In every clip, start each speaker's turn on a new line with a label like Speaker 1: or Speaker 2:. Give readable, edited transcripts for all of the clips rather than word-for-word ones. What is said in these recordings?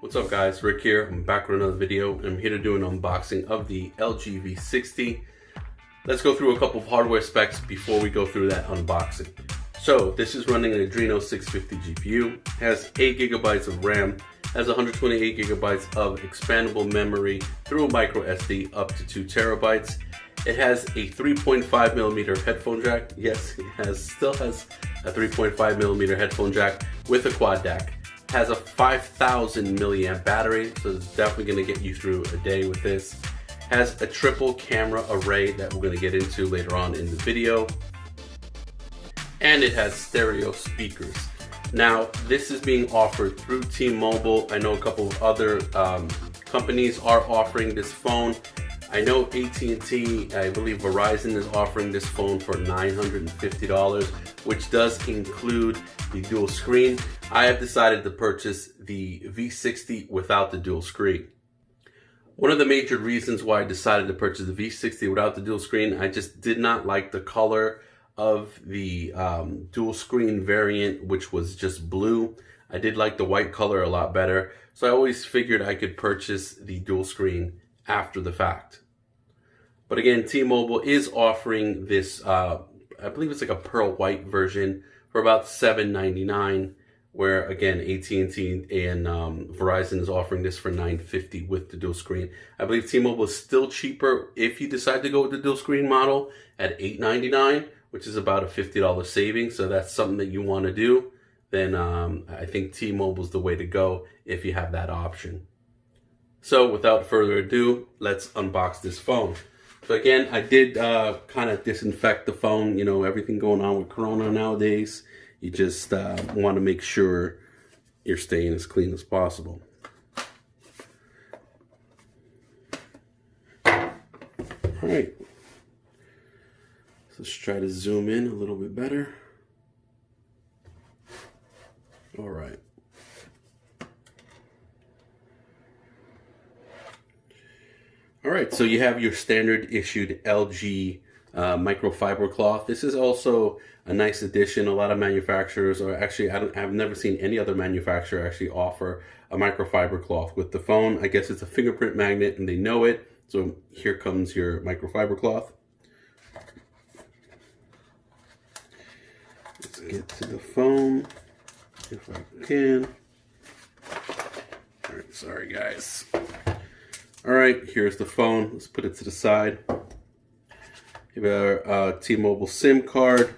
Speaker 1: What's up guys, Rick here. I'm back with another video and I'm here to do an unboxing of the LG V60. Let's go through a couple of hardware specs before we go through that unboxing. So this is running an Adreno 650 GPU, has 8 gigabytes of RAM, has 128 gigabytes of expandable memory through a micro SD up to 2 terabytes. It has a 3.5 millimeter headphone jack. Yes, it still has a 3.5 millimeter headphone jack with a quad DAC. Has a 5,000 milliamp battery, so it's definitely going to get you through a day with this. Has a triple camera array that we're going to get into later on in the video. And it has stereo speakers. Now, this is being offered through T-Mobile. I know a couple of other companies are offering this phone. I know AT&T, I believe Verizon is offering this phone for $950, which does include the dual screen. I have decided to purchase the V60 without the dual screen. One of the major reasons why I decided to purchase the V60 without the dual screen, I just did not like the color of the dual screen variant, which was just blue. I did like the white color a lot better, so I always figured I could purchase the dual screen after the fact. But again, T-Mobile is offering this, I believe it's like a pearl white version for about $799, where again, AT&T and Verizon is offering this for $950 with the dual screen. I believe T-Mobile is still cheaper if you decide to go with the dual screen model at $899, which is about a $50 saving. So that's something that you want to do, then I think T-Mobile is the way to go if you have that option. So without further ado, let's unbox this phone. So again, I did kind of disinfect the phone. You know, everything going on with Corona nowadays, you just want to make sure you're staying as clean as possible. All right, let's try to zoom in a little bit better. All right. All right, so you have your standard issued LG microfiber cloth. This is also a nice addition. A lot of manufacturers, or actually I've never seen any other manufacturer actually offer a microfiber cloth with the phone. I guess it's a fingerprint magnet and they know it. So here comes your microfiber cloth. Let's get to the phone if I can. All right, sorry guys. All right, here's the phone. Let's put it to the side. You have our T-Mobile SIM card.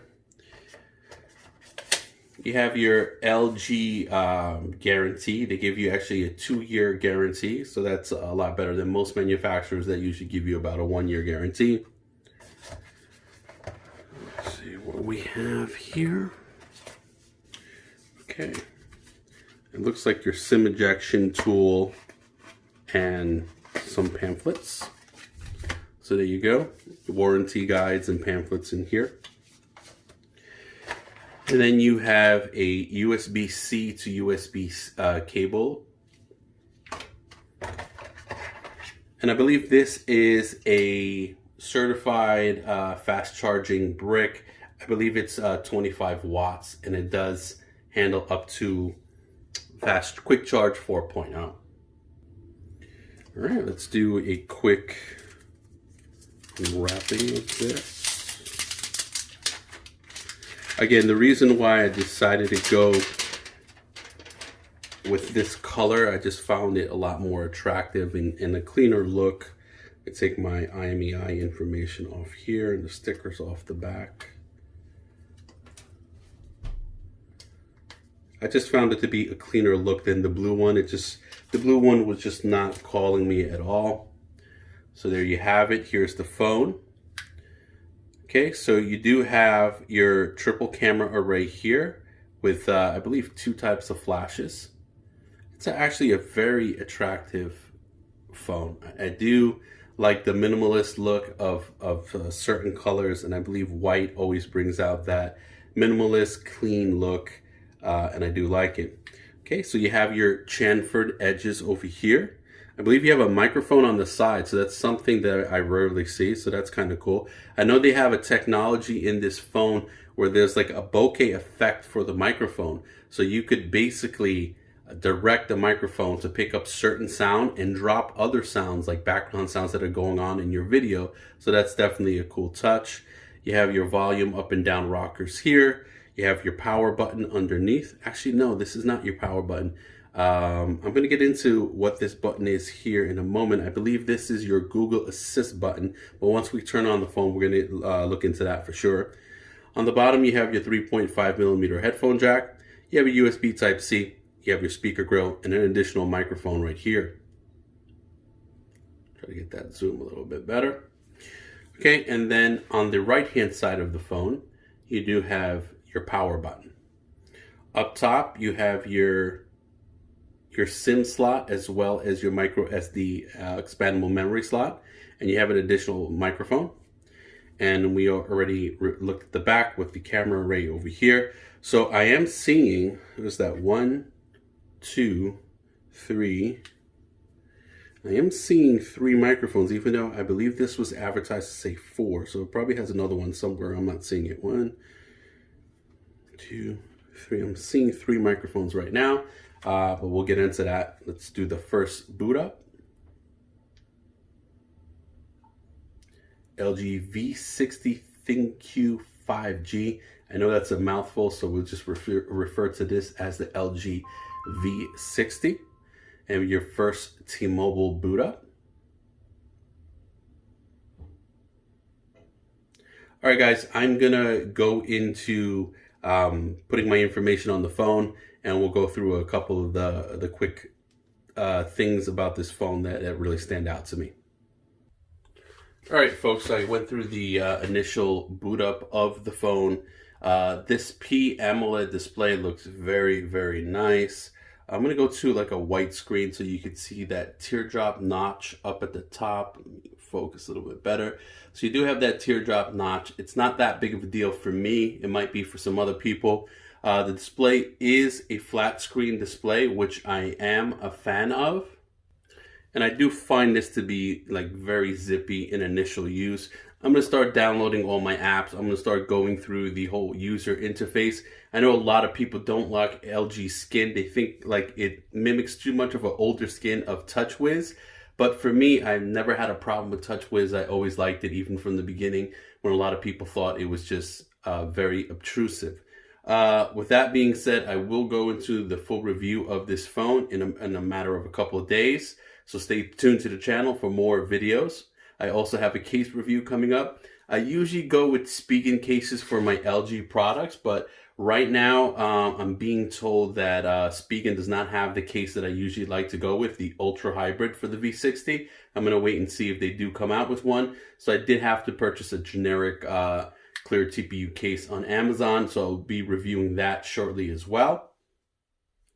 Speaker 1: You have your LG guarantee. They give you actually a 2-year guarantee, so that's a lot better than most manufacturers that usually give you about a 1-year guarantee. Let's see what we have here. Okay, it looks like your SIM ejection tool and some pamphlets. So there you go, warranty guides and pamphlets in here. And then you have a USB-C to USB cable. And I believe this is a certified fast charging brick. I believe it's 25 watts and it does handle up to fast quick charge 4.0. All right, let's do a quick wrapping of this. Again, the reason why I decided to go with this color, I just found it a lot more attractive and a cleaner look. I take my IMEI information off here and the stickers off the back. I just found it to be a cleaner look than the blue one. The blue one was just not calling me at all. So there you have it. Here's the phone. Okay, so you do have your triple camera array here with, I believe, 2 types of flashes. It's actually a very attractive phone. I do like the minimalist look of certain colors, and I believe white always brings out that minimalist, clean look, and I do like it. Okay, so you have your chamfered edges over here. I believe you have a microphone on the side, so that's something that I rarely see, so that's kind of cool. I know they have a technology in this phone where there's like a bokeh effect for the microphone. So you could basically direct the microphone to pick up certain sound and drop other sounds like background sounds that are going on in your video. So that's definitely a cool touch. You have your volume up and down rockers here. You have your power button underneath. Actually, no, this is not your power button. I'm going to get into what this button is here in a moment. I believe this is your Google Assist button, but once we turn on the phone, we're going to look into that for sure. On the bottom, you have your 3.5mm headphone jack. You have a USB Type-C. You have your speaker grill and an additional microphone right here. Try to get that zoom a little bit better. Okay, and then on the right-hand side of the phone, you do have your power button. Up top, you have your SIM slot as well as your micro SD expandable memory slot, and you have an additional microphone. And we already looked at the back with the camera array over here. So I am seeing, there's that 1, 2, 3. I am seeing 3 microphones, even though I believe this was advertised to say 4. So it probably has another one somewhere. I'm not seeing it. 1, 2, 3. I'm seeing 3 microphones right now, but we'll get into that. Let's do the first boot up. LG V60 ThinQ 5G. I know that's a mouthful, so we'll just refer to this as the LG V60. And your first T-Mobile boot up. All right, guys, I'm gonna go into putting my information on the phone, and we'll go through a couple of the quick things about this phone that really stand out to me. All right, folks, I went through the initial boot up of the phone. This P AMOLED display looks very, very nice. I'm going to go to like a white screen so you can see that teardrop notch up at the top. Let me focus a little bit better. So you do have that teardrop notch. It's not that big of a deal for me. It might be for some other people. The display is a flat screen display, which I am a fan of. And I do find this to be like very zippy in initial use. I'm going to start downloading all my apps. I'm going to start going through the whole user interface. I know a lot of people don't like LG skin. They think like it mimics too much of an older skin of TouchWiz. But for me, I've never had a problem with TouchWiz. I always liked it, even from the beginning, when a lot of people thought it was just very obtrusive. With that being said, I will go into the full review of this phone in a matter of a couple of days. So stay tuned to the channel for more videos. I also have a case review coming up. I usually go with Spigen cases for my LG products, but right now I'm being told that Spigen does not have the case that I usually like to go with, the Ultra Hybrid for the V60. I'm going to wait and see if they do come out with one. So I did have to purchase a generic clear TPU case on Amazon, so I'll be reviewing that shortly as well.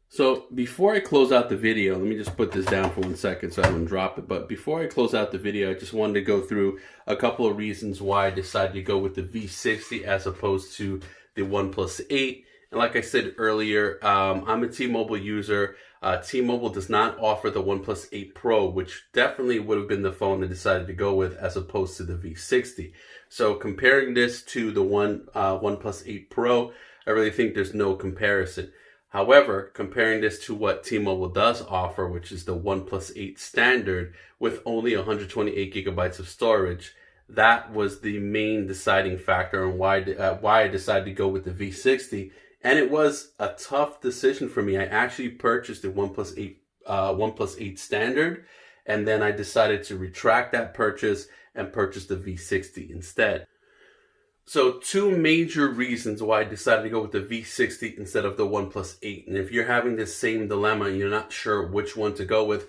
Speaker 1: So before I close out the video, let me just put this down for 1 second so I don't drop it. But before I close out the video, I just wanted to go through a couple of reasons why I decided to go with the V60 as opposed to the OnePlus 8. And like I said earlier, I'm a T-Mobile user. T-Mobile does not offer the OnePlus 8 Pro, which definitely would have been the phone I decided to go with as opposed to the V60. So comparing this to the OnePlus 8 Pro, I really think there's no comparison. However, comparing this to what T-Mobile does offer, which is the OnePlus 8 standard with only 128 gigabytes of storage, that was the main deciding factor on why I decided to go with the V60. And it was a tough decision for me. I actually purchased the OnePlus 8 standard, and then I decided to retract that purchase and purchase the V60 instead. So 2 major reasons why I decided to go with the V60 instead of the OnePlus 8. And if you're having this same dilemma and you're not sure which one to go with,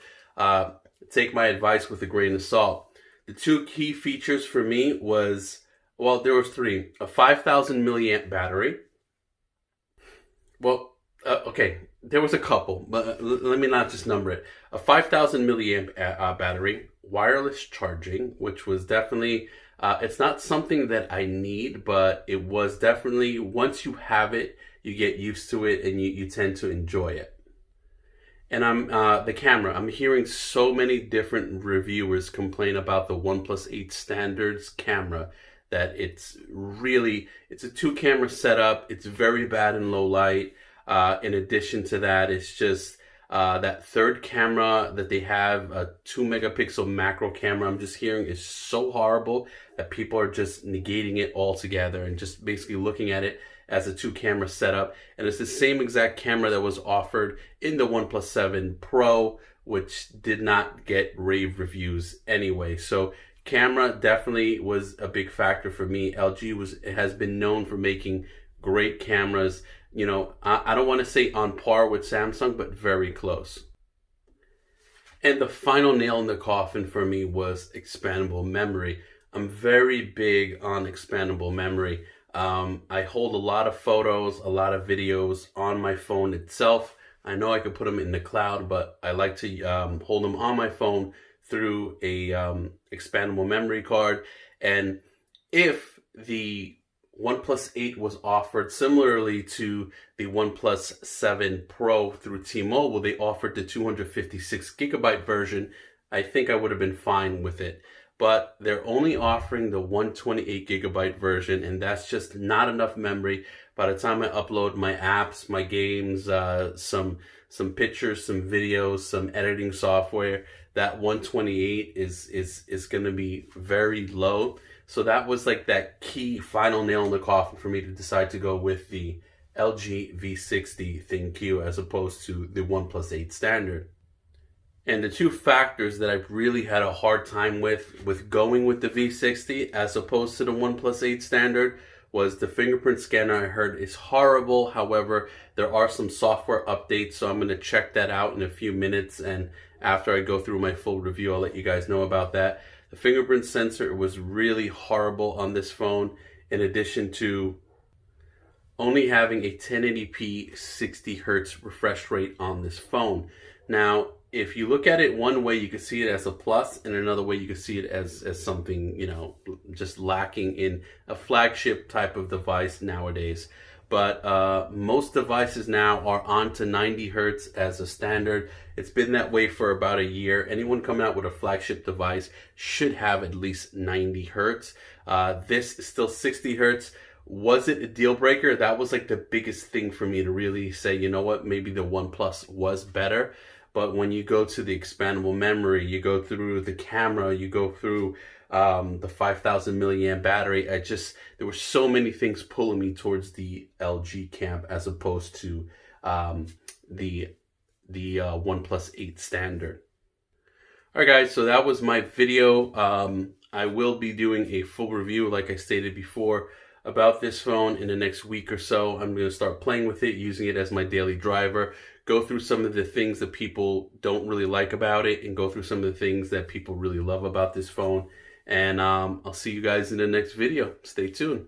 Speaker 1: take my advice with a grain of salt. The 2 key features for me was, well, there was 3. A 5,000 milliamp battery. Well, okay, there was a couple, but let me not just number it. A 5,000 milliamp battery, wireless charging, which was definitely... it's not something that I need, but it was definitely, once you have it, you get used to it and you tend to enjoy it. And the camera. I'm hearing so many different reviewers complain about the OnePlus 8 standards camera, that it's a 2-camera setup. It's very bad in low light. In addition to that, it's just, That third camera that they have, a 2 megapixel macro camera, I'm just hearing is so horrible that people are just negating it altogether and just basically looking at it as a 2 camera setup. And it's the same exact camera that was offered in the OnePlus 7 Pro, which did not get rave reviews anyway. So camera definitely was a big factor for me. LG has been known for making great cameras. You know, I don't want to say on par with Samsung, but very close. And the final nail in the coffin for me was expandable memory. I'm very big on expandable memory. I hold a lot of photos, a lot of videos on my phone itself. I know I could put them in the cloud, but I like to hold them on my phone through a expandable memory card. And if the OnePlus 8 was offered similarly to the OnePlus 7 Pro through T-Mobile, they offered the 256 gigabyte version, I think I would have been fine with it. But they're only offering the 128 gigabyte version, and that's just not enough memory. By the time I upload my apps, my games, some pictures, some videos, some editing software, that 128 is going to be very low. So that was like that key final nail in the coffin for me to decide to go with the LG V60 ThinQ as opposed to the OnePlus 8 standard. And the two factors that I really had a hard time with going with the V60 as opposed to the OnePlus 8 standard was the fingerprint scanner. I heard is horrible. However, there are some software updates, so I'm going to check that out in a few minutes. And after I go through my full review, I'll let you guys know about that. The fingerprint sensor was really horrible on this phone, in addition to only having a 1080p 60 hertz refresh rate on this phone. Now, if you look at it one way, you can see it as a plus, and another way you can see it as something, you know, just lacking in a flagship type of device nowadays. But most devices now are on to 90 hertz as a standard. It's been that way for about a year. Anyone coming out with a flagship device should have at least 90 hertz. This is still 60 hertz. Was it a deal breaker? That was like the biggest thing for me to really say, you know what, maybe the OnePlus was better. But when you go to the expandable memory, you go through the camera, you go through the 5,000 milliamp battery, there were so many things pulling me towards the LG camp as opposed to the OnePlus 8 standard. All right, guys, so that was my video. I will be doing a full review, like I stated before, about this phone in the next week or so. I'm going to start playing with it, using it as my daily driver, go through some of the things that people don't really like about it, and go through some of the things that people really love about this phone. And I'll see you guys in the next video. Stay tuned.